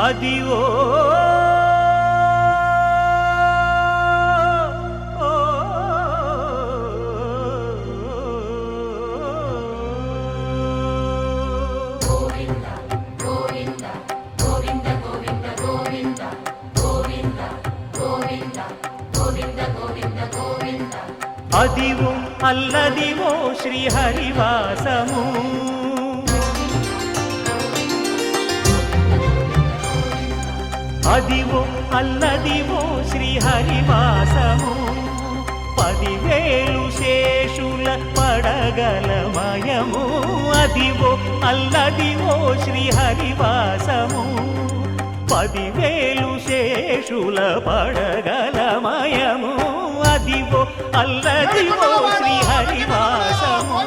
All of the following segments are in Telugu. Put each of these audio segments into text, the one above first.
అదివో అదివో అల్లదివో శ్రీహరివాసము అదివో అల్లదివో శ్రీహరివాసము 10,000 శేషుల పడగలమయము అదివో అల్లదివో శ్రీహరివాసము 10,000 శేషుల పడగలమయము అదివో అల్లదివో శ్రీహరివాసము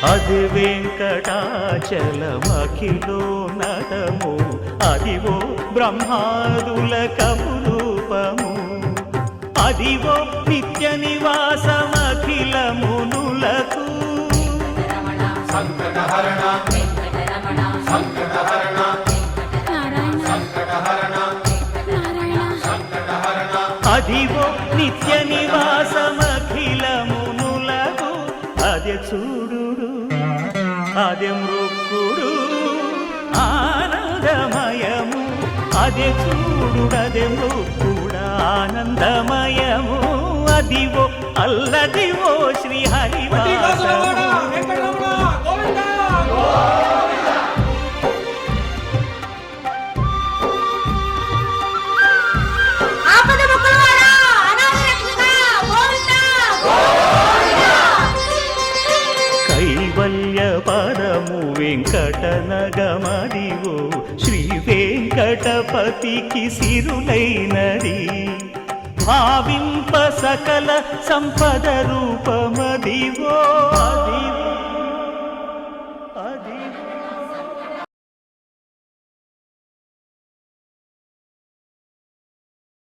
అది వెంకటాచలమఖిలో నటము అదివో బ్రహ్మాదుల కపురూపము అదివో నిత్య నివాసమఖిల మునులకు సంకటహరణ సంకటహరణ సంకటహరణ సంకటహరణ అదివో నిత్య నివాసమఖిల మునులకు అదే చూడు అదే మృక్కుడు ఆనందమయము అదే చూడుడదే మృక్కుడు ఆనందమయము అదివో అల్లదివో శ్రీహరివాసము కైవల్య పదము వెంకటనగమదివో శ్రీ వెంకటపతికి సిరులైనది భావింప సకల సంపద రూప